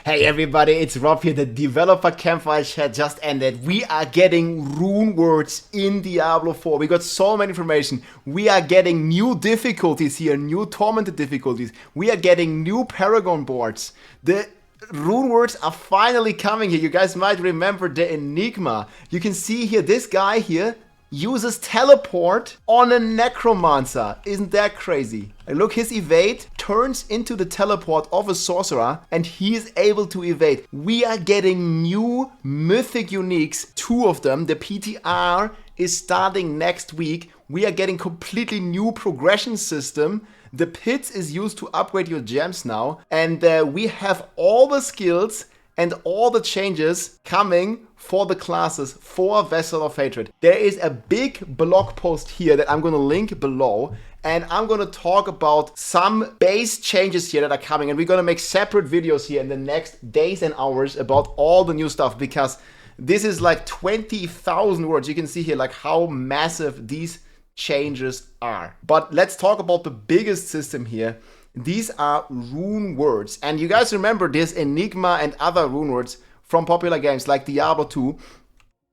Hey everybody, it's Rob here. The developer Campfire Chat just ended. We are getting Runewords in Diablo 4. We got so many information. We are getting new difficulties here, new Tormented difficulties. We are getting new Paragon boards. The Runewords are finally coming here. You guys might remember the Enigma. You can see here, this guy here uses teleport on a necromancer. Isn't that crazy? Look, his evade turns into the teleport of a sorcerer and he is able to evade. We are getting new Mythic Uniques, 2 of them. The PTR is starting next week. We are getting completely new progression system. The pits is used to upgrade your gems now. And we have all the skills and all the changes coming for the classes for Vessel of Hatred. There is a big blog post here that I'm gonna link below, and I'm gonna talk about some base changes here that are coming, and we're gonna make separate videos here in the next days and hours about all the new stuff, because this is like 20,000 words. You can see here like how massive these changes are. But let's talk about the biggest system here. These are rune words, and you guys remember this Enigma and other rune words from popular games like Diablo 2.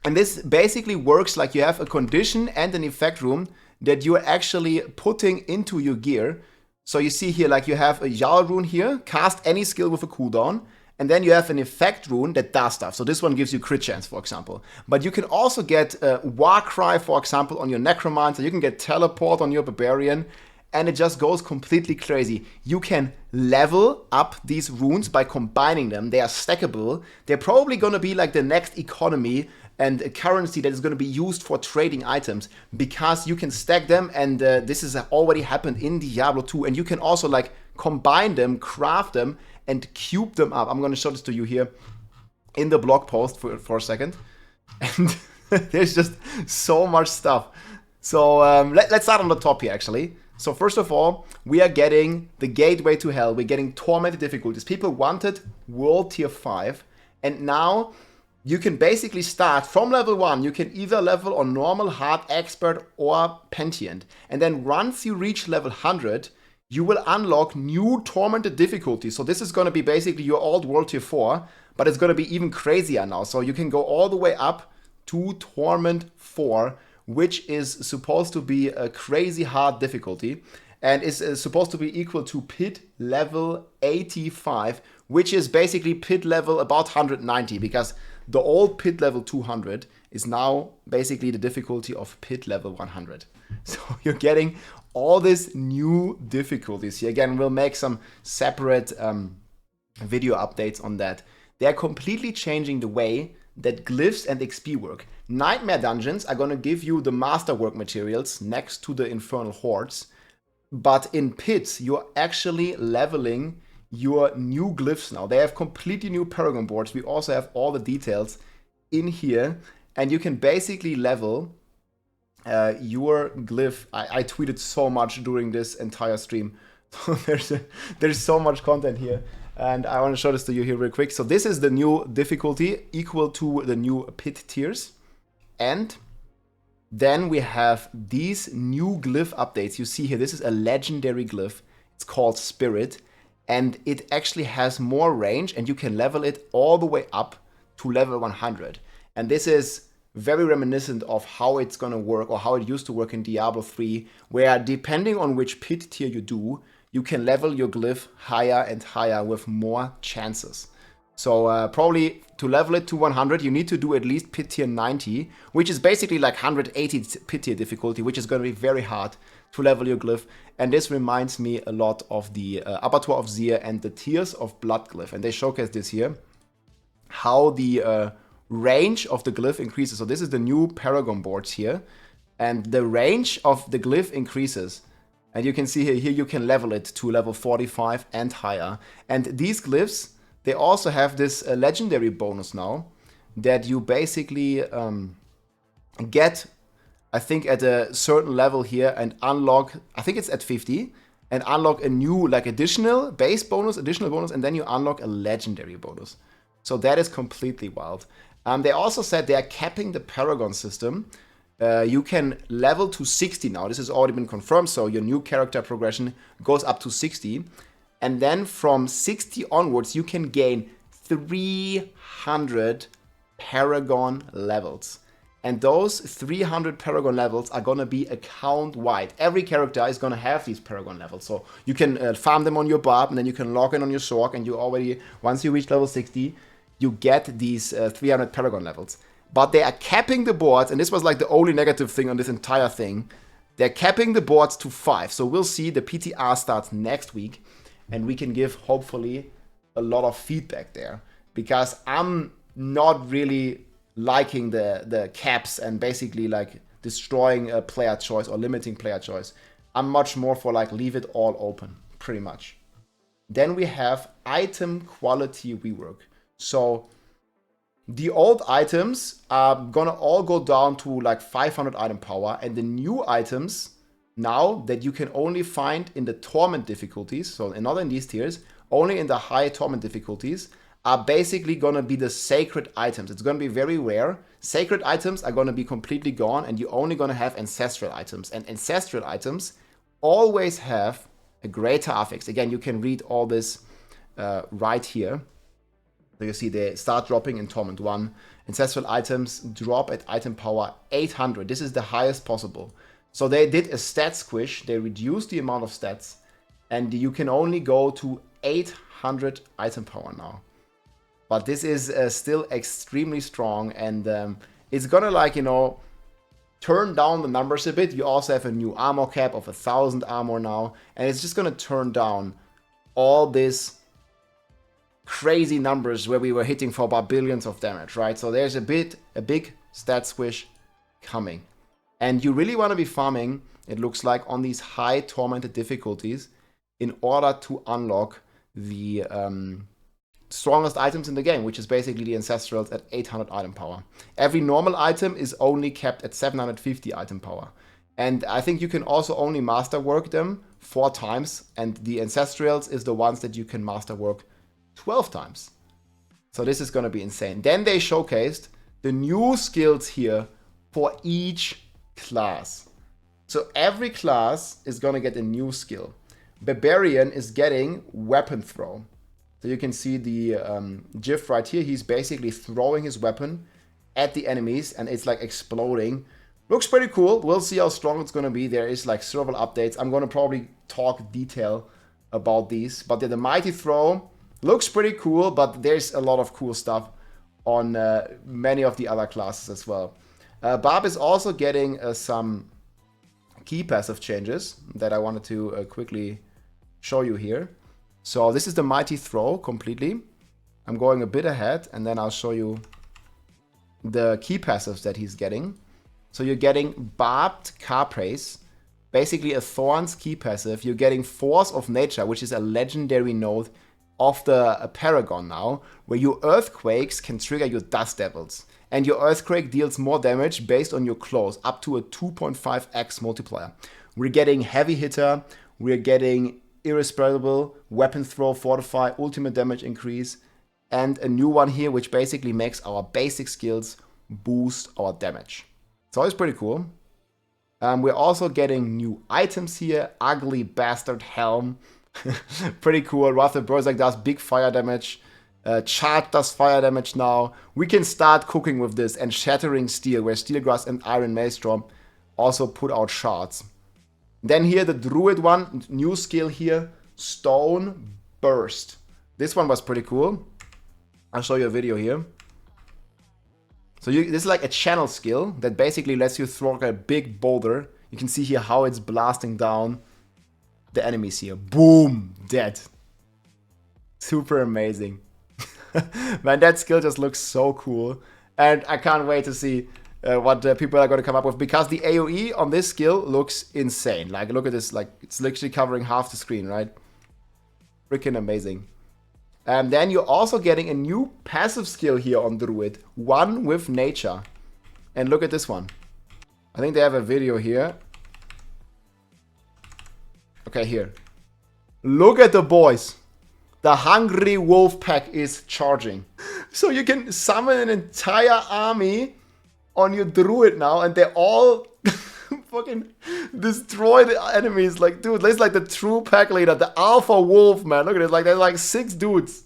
And this basically works like you have a condition and an effect rune that you're actually putting into your gear. So you see here, like you have a Jarl rune here, cast any skill with a cooldown, and then you have an effect rune that does stuff. So this one gives you crit chance, for example. But you can also get War Cry, for example, on your Necromancer. You can get Teleport on your Barbarian. And it just goes completely crazy. You can level up these runes by combining them. They are stackable. They're probably gonna be like the next economy and a currency that is gonna be used for trading items, because you can stack them, and this has already happened in Diablo 2. And you can also like combine them, craft them, and cube them up. I'm gonna show this to you here in the blog post for a second. And there's just so much stuff. So let's start on the top here actually. So first of all, we are getting the Gateway to Hell. We're getting Tormented difficulties. People wanted World Tier 5. And now you can basically start from level 1. You can either level on Normal, Hard, Expert, or Pentient. And then once you reach level 100, you will unlock new Tormented difficulties. So this is going to be basically your old World Tier 4. But it's going to be even crazier now. So you can go all the way up to Torment 4. Which is supposed to be a crazy hard difficulty, and is supposed to be equal to pit level 85, which is basically pit level about 190, because the old pit level 200 is now basically the difficulty of pit level 100. So you're getting all these new difficulties here. Again, we'll make some separate video updates on that. They're completely changing the way that glyphs and XP work. Nightmare dungeons are gonna give you the masterwork materials next to the infernal hordes, but in pits you're actually leveling your new glyphs now. They have completely new Paragon boards. We also have all the details in here, and you can basically level your glyph. I tweeted so much during this entire stream. There's so much content here. And I want to show this to you here real quick. So this is the new difficulty equal to the new pit tiers. And then we have these new glyph updates. You see here, this is a legendary glyph. It's called Spirit. And it actually has more range, and you can level it all the way up to level 100. And this is very reminiscent of how it's going to work, or how it used to work in Diablo 3, where depending on which pit tier you do, you can level your glyph higher and higher with more chances. So probably to level it to 100, you need to do at least pit tier 90, which is basically like 180 pit tier difficulty, which is going to be very hard to level your glyph. And this reminds me a lot of the Abattoir of Zir and the Tears of Blood glyph. And they showcase this here, how the range of the glyph increases. So this is the new Paragon boards here, and the range of the glyph increases. And you can see here you can level it to level 45 and higher. And these glyphs, they also have this legendary bonus now, that you basically get, I think, at a certain level here, and unlock, I think it's at 50, and unlock a new like additional base bonus, additional bonus, and then you unlock a legendary bonus. So that is completely wild. They also said they are capping the Paragon system. You can level to 60 now. This has already been confirmed, so your new character progression goes up to 60. And then from 60 onwards, you can gain 300 Paragon levels. And those 300 Paragon levels are going to be account-wide. Every character is going to have these Paragon levels. So you can farm them on your Barb, and then you can log in on your Sork, and you already, once you reach level 60, you get these 300 Paragon levels. But they are capping the boards, and this was like the only negative thing on this entire thing. They're capping the boards to 5. So we'll see. The PTR starts next week, and we can give, hopefully, a lot of feedback there. Because I'm not really liking the caps and basically like destroying a player choice or limiting player choice. I'm much more for like leave it all open, pretty much. Then we have item quality rework. So the old items are gonna all go down to like 500 item power, and the new items now that you can only find in the Torment difficulties, so not in these tiers, only in the high Torment difficulties, are basically going to be the sacred items. It's going to be very rare. Sacred items are going to be completely gone, and you're only going to have ancestral items. And ancestral items always have a greater affix. Again, you can read all this right here. So you see they start dropping in Torment 1. Ancestral items drop at item power 800. This is the highest possible. So they did a stat squish. They reduced the amount of stats, and you can only go to 800 item power now. But this is still extremely strong, and it's gonna, like, you know, turn down the numbers a bit. You also have a new armor cap of 1000 armor now, and it's just gonna turn down all this crazy numbers where we were hitting for about billions of damage, right? So there's a big stat squish coming, and you really want to be farming, it looks like, on these high tormented difficulties in order to unlock the strongest items in the game, which is basically the Ancestrals at 800 item power. Every normal item is only kept at 750 item power. And I think you can also only masterwork them 4 times, and the Ancestrals is the ones that you can masterwork 12 times. So this is going to be insane. Then they showcased the new skills here for each class. So every class is going to get a new skill. Barbarian is getting weapon throw. So you can see the GIF right here. He's basically throwing his weapon at the enemies, and it's like exploding. Looks pretty cool. We'll see how strong it's going to be. There is like several updates. I'm going to probably talk detail about these. But the mighty throw looks pretty cool, but there's a lot of cool stuff on many of the other classes as well. Barb is also getting some key passive changes that I wanted to quickly show you here. So this is the mighty throw completely. I'm going a bit ahead, and then I'll show you the key passives that he's getting. So you're getting Barbed Carpraise, basically a Thorns key passive. You're getting Force of Nature, which is a legendary node of the Paragon now, where your Earthquakes can trigger your Dust Devils. And your Earthquake deals more damage based on your claws, up to a 2.5x multiplier. We're getting Heavy Hitter, we're getting Irrespirable, Weapon Throw, Fortify, Ultimate Damage Increase, and a new one here which basically makes our basic skills boost our damage. So it's pretty cool. We're also getting new items here. Ugly Bastard Helm. Pretty cool. Wrath of Berserk does big fire damage. Chart does fire damage now. We can start cooking with this, and Shattering Steel, where Steelgrass and Iron Maelstrom also put out shards. Then here, the Druid one, new skill here, Stone Burst. This one was pretty cool. I'll show you a video here. So this is like a channel skill that basically lets you throw a big boulder. You can see here how it's blasting down the enemies here. Boom! Dead. Super amazing. Man, that skill just looks so cool. And I can't wait to see what people are going to come up with, because the AoE on this skill looks insane. Like, look at this, like, it's literally covering half the screen, right? Freaking amazing. And then you're also getting a new passive skill here on Druid, One with Nature. And look at this one. I think they have a video here. Okay, here. Look at the boys. The hungry wolf pack is charging. So you can summon an entire army on your Druid now, and they all fucking destroy the enemies. Like, dude, this is like the true pack leader, the alpha wolf, man. Look at this. Like, there's like 6 dudes.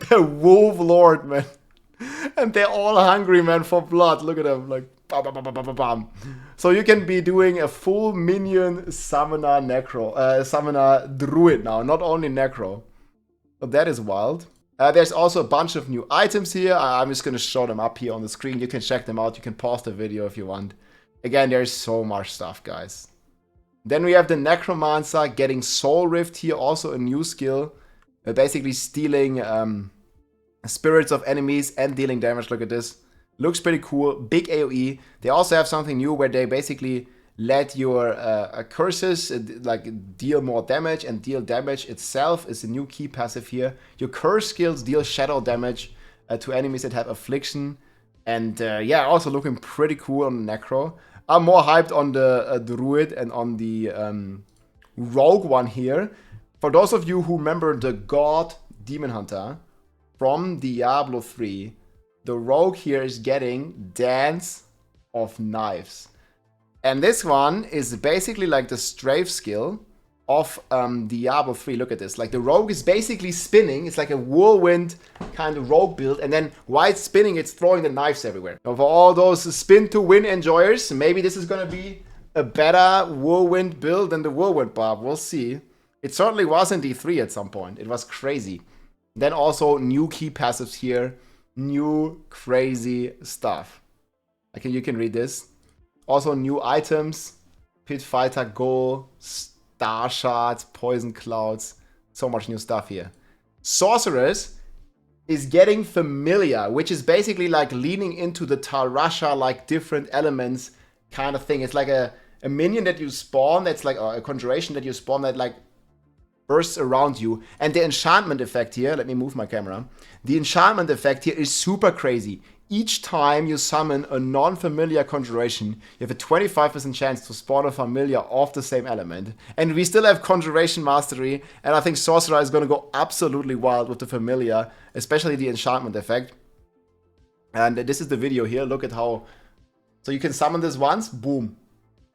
The Wolf Lord, man. And they're all hungry, man, for blood. Look at them, like, bam, bam, bam, bam, bam, bam. So you can be doing a full minion summoner summoner druid now, not only necro. So that is wild. There's also a bunch of new items here. I'm just gonna show them up here on the screen. You can check them out. You can pause the video if you want. Again, there's so much stuff, guys. Then we have the Necromancer getting Soul Rift here, also a new skill. Basically stealing spirits of enemies and dealing damage. Look at this. Looks pretty cool. Big AoE. They also have something new where they basically let your curses like deal more damage, and deal damage itself is a new key passive here. Your curse skills deal shadow damage to enemies that have affliction. And yeah, also looking pretty cool on Necro. I'm more hyped on the Druid and on the Rogue one here. For those of you who remember the God Demon Hunter from Diablo 3, the Rogue here is getting Dance of Knives. And this one is basically like the strafe skill of Diablo 3. Look at this. Like the Rogue is basically spinning. It's like a whirlwind kind of Rogue build. And then while it's spinning, it's throwing the knives everywhere. So for all those spin to win enjoyers, maybe this is going to be a better whirlwind build than the whirlwind barb. We'll see. It certainly was in D3 at some point. It was crazy. Then also new key passives here. New crazy stuff. You can read this. Also new items. Pit Fighter Goal. Star Shards. Poison Clouds. So much new stuff here. Sorceress is getting Familiar, which is basically like leaning into the Tarasha, like different elements kind of thing. It's like a minion that you spawn that's like a conjuration that you spawn that like bursts around you. And the enchantment effect here, let me move my camera. The enchantment effect here is super crazy. Each time you summon a non-familiar conjuration, you have a 25% chance to spawn a familiar of the same element. And we still have conjuration mastery, and I think Sorcerer is going to go absolutely wild with the familiar, especially the enchantment effect. And this is the video here. Look at how... So you can summon this once, boom.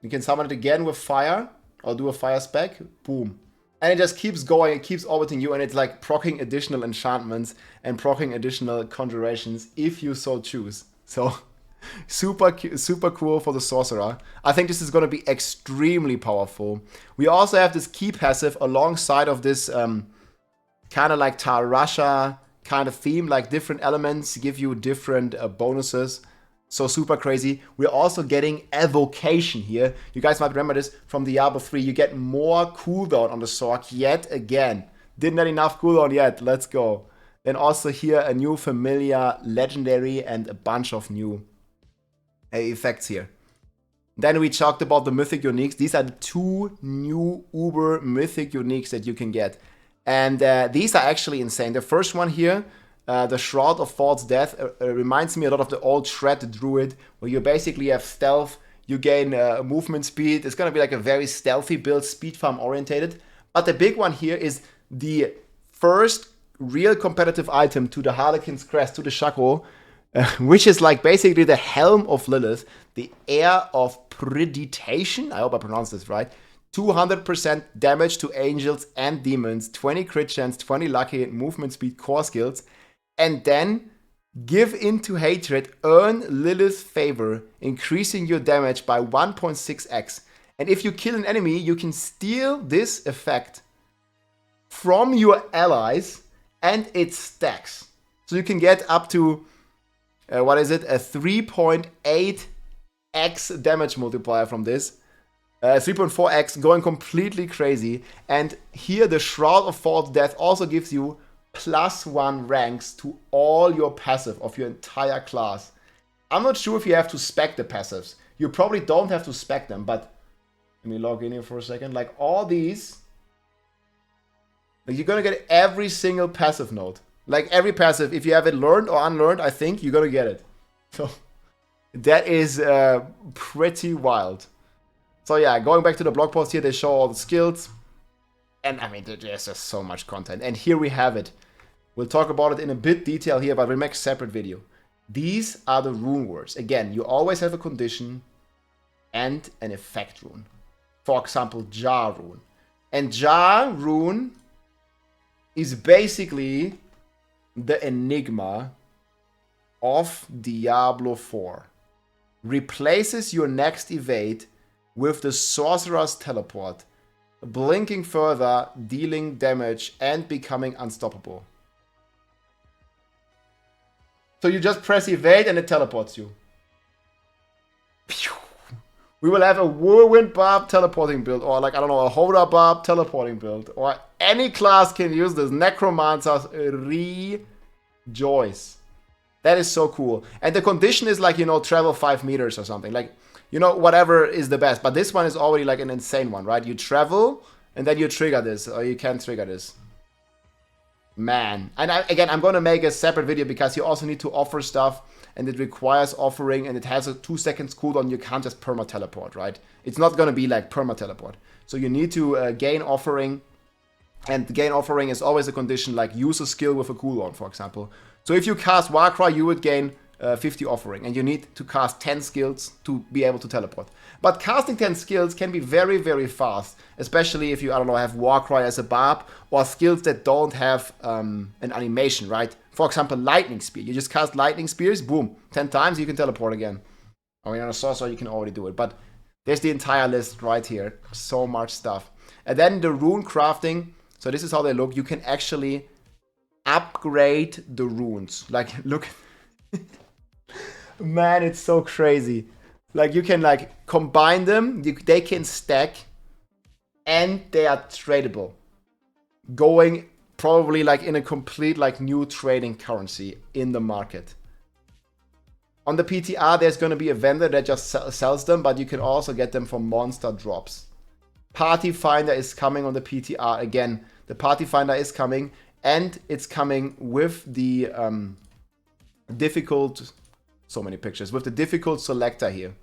You can summon it again with fire, or do a fire spec, boom. And it just keeps going, it keeps orbiting you, and it's like proccing additional enchantments and proccing additional conjurations if you so choose. So, super cool for the Sorcerer. I think this is going to be extremely powerful. We also have this key passive alongside of this kind of like Tarasha kind of theme, like different elements give you different bonuses. So super crazy. We're also getting Evocation here. You guys might remember this from Diablo 3. You get more cooldown on the sword yet again. Didn't have enough cooldown yet. Let's go. Then also here a new familiar legendary and a bunch of new effects here. Then we talked about the Mythic Uniques. These are the 2 new Uber Mythic Uniques that you can get. And these are actually insane. The first one here, the Shroud of False Death, reminds me a lot of the old Shred Druid, where you basically have stealth, you gain movement speed. It's going to be like a very stealthy build, speed farm orientated. But the big one here is the first real competitive item to the Harlequin's Crest, to the Shaco, which is like basically the Helm of Lilith, the Air of Preditation. I hope I pronounced this right. 200% damage to angels and demons, 20 crit chance, 20 lucky, movement speed, core skills. And then give into hatred, earn Lilith's favor, increasing your damage by 1.6x. And if you kill an enemy, you can steal this effect from your allies, and it stacks. So you can get up to, a 3.8x damage multiplier from this. 3.4x, going completely crazy. And here the Shroud of False Death also gives you +1 ranks to all your passive of your entire class. I'm not sure if you have to spec the passives. You probably don't have to spec them, but let me log in here for a second. Like all these, like you're gonna get every single passive node. Like every passive, if you have it learned or unlearned, I think you're gonna get it. So that is pretty wild. So yeah, going back to the blog post here, they show all the skills. And I mean, there's just so much content. And here we have it. We'll talk about it in a bit detail here, but we'll make a separate video. These are the rune words. Again, you always have a condition and an effect rune. For example, Jar rune. And Jar rune is basically the Enigma of Diablo 4 replaces your next evade with the Sorcerer's Teleport, blinking further, dealing damage, and becoming unstoppable. So you just press evade and it teleports you. Pew. We will have a Whirlwind Barb teleporting build, or like, I don't know, a Hoda Barb teleporting build, or any class can use this. Necromancers rejoice. That is so cool. And the condition is like, you know, travel 5 meters or something. Like, you know, whatever is the best. But this one is already like an insane one, right? You travel and then you trigger this, or you can trigger this. Man. And again, I'm going to make a separate video because you also need to offer stuff, and it requires offering, and it has a 2 seconds cooldown. You can't just perma teleport, right? It's not going to be like perma teleport. So you need to gain offering, and gain offering is always a condition, like use a skill with a cooldown, for example. So if you cast Warcry, you would gain 50 offering, and you need to cast 10 skills to be able to teleport. But casting 10 skills can be very, very fast, especially if you, I don't know, have Warcry as a barb, or skills that don't have an animation, right? For example, Lightning Spear. You just cast Lightning Spears, boom, 10 times, you can teleport again. I mean, on a Sorcerer, you can already do it, but there's the entire list right here. So much stuff. And then the rune crafting. So this is how they look. You can actually upgrade the runes. Like, look. Man, it's so crazy. Like, you can like combine them. They can stack, and they are tradable. Going probably like in a complete like new trading currency in the market. On the PTR, there's going to be a vendor that just sells them, but you can also get them from monster drops. Party Finder is coming on the PTR again. The Party Finder is coming, and it's coming with the difficult, so many pictures, with the difficult selector here.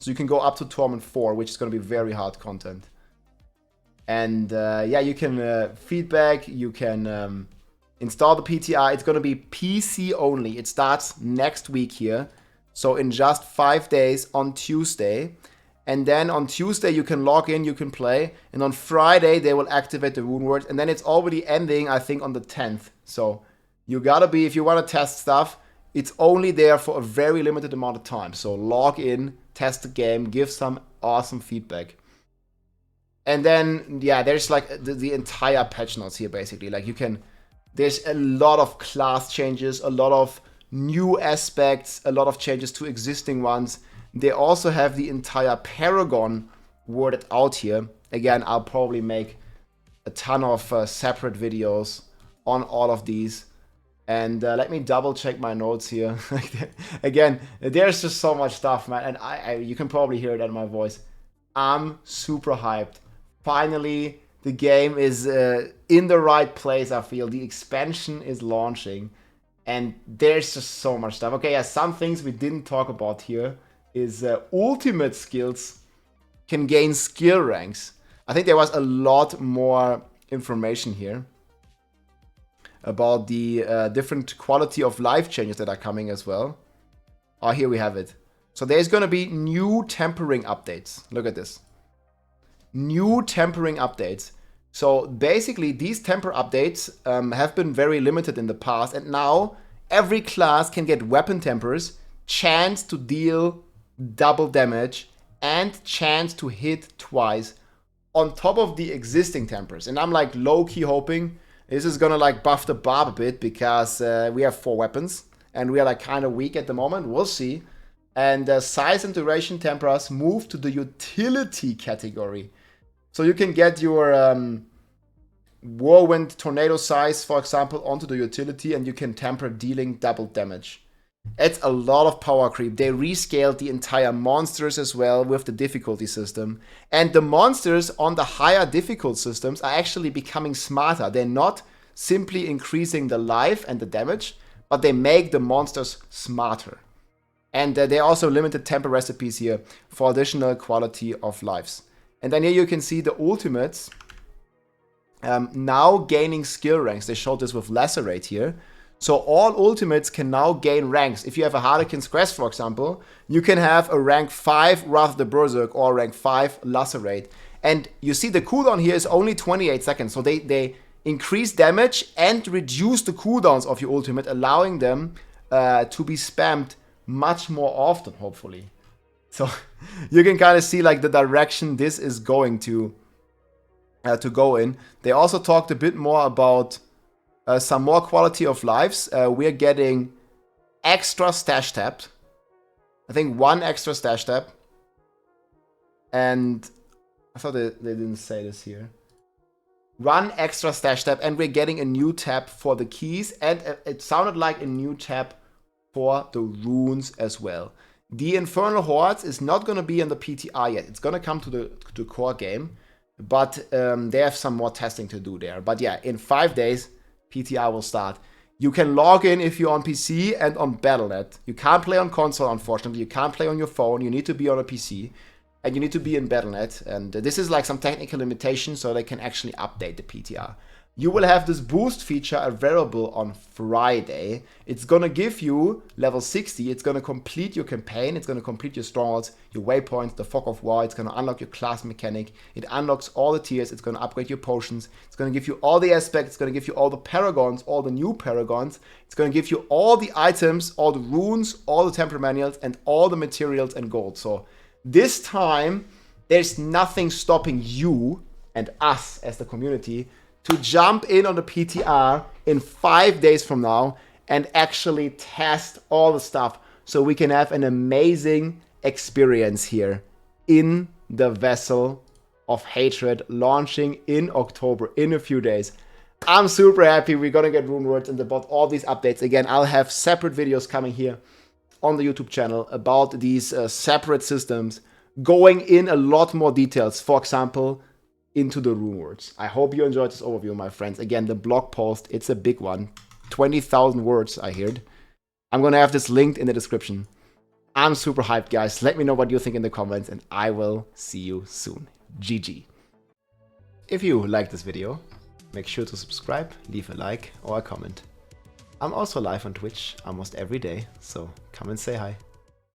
So you can go up to Torment 4, which is going to be very hard content. And yeah, you can feedback, you can install the PTR. It's going to be PC only. It starts next week here. So in just 5 days on Tuesday. And then on Tuesday you can log in, you can play. And on Friday they will activate the Runewords. And then it's already ending, I think, on the 10th. So you gotta be, if you want to test stuff, it's only there for a very limited amount of time. So log in, test the game, give some awesome feedback. And then, yeah, there's like the entire patch notes here, basically. Like, you can, there's a lot of class changes, a lot of new aspects, a lot of changes to existing ones. They also have the entire Paragon worded out here. Again, I'll probably make a ton of separate videos on all of these. And let me double check my notes here. Again, there's just so much stuff, man. And you can probably hear it in my voice. I'm super hyped. Finally, the game is in the right place, I feel. The expansion is launching. And there's just so much stuff. Okay, yeah, some things we didn't talk about here is ultimate skills can gain skill ranks. I think there was a lot more information here about the different quality of life changes that are coming as well. Oh, here we have it. So there's going to be new tempering updates. Look at this. New tempering updates. So basically, these temper updates have been very limited in the past, and now every class can get weapon tempers, chance to deal double damage, and chance to hit twice on top of the existing tempers. And I'm like low-key hoping this is gonna like buff the barb a bit, because we have 4 weapons and we are like kind of weak at the moment. We'll see. And size and duration temperers move to the utility category. So you can get your Whirlwind Tornado size, for example, onto the utility, and you can temper dealing double damage. It's a lot of power creep. They rescaled the entire monsters as well with the difficulty system. And the monsters on the higher difficult systems are actually becoming smarter. They're not simply increasing the life and the damage, but they make the monsters smarter. And they also limited temper recipes here for additional quality of lives. And then here you can see the ultimates now gaining skill ranks. They showed this with Lacerate here. So all ultimates can now gain ranks. If you have a Harlequin's Crest, for example, you can have a rank 5 Wrath of the Berserk or rank 5 Lacerate. And you see the cooldown here is only 28 seconds. So they increase damage and reduce the cooldowns of your ultimate, allowing them to be spammed much more often, hopefully. So you can kind of see like the direction this is going to go in. They also talked a bit more about some more quality of lives. We're getting extra stash tap. I think 1 extra stash tap. And I thought they didn't say this here. 1 extra stash tab, and we're getting a new tab for the keys, and it sounded like a new tab for the runes as well. The Infernal Hordes is not going to be in the PTR yet. It's going to come to the core game, but they have some more testing to do there. But yeah, in 5 days, PTR will start. You can log in if you're on PC and on Battle.net. You can't play on console, unfortunately. You can't play on your phone. You need to be on a PC. And you need to be in Battle.net, and this is like some technical limitation, so they can actually update the PTR. You will have this boost feature available on Friday. It's gonna give you level 60, it's gonna complete your campaign, it's gonna complete your strongholds, your waypoints, the Fog of War, it's gonna unlock your class mechanic, it unlocks all the tiers, it's gonna upgrade your potions, it's gonna give you all the aspects, it's gonna give you all the Paragons, all the new Paragons, it's gonna give you all the items, all the runes, all the template manuals, and all the materials and gold. So this time, there's nothing stopping you and us as the community to jump in on the PTR in 5 days from now and actually test all the stuff so we can have an amazing experience here in the Vessel of Hatred launching in October in a few days. I'm super happy we're gonna get Runewords and about all these updates. Again, I'll have separate videos coming here on the YouTube channel about these separate systems, going in a lot more details, for example, into the Runewords. I hope you enjoyed this overview, my friends. Again, the blog post, it's a big one. 20,000 words, I heard. I'm gonna have this linked in the description. I'm super hyped, guys. Let me know what you think in the comments, and I will see you soon. GG. If you like this video, make sure to subscribe, leave a like or a comment. I'm also live on Twitch almost every day, so come and say hi.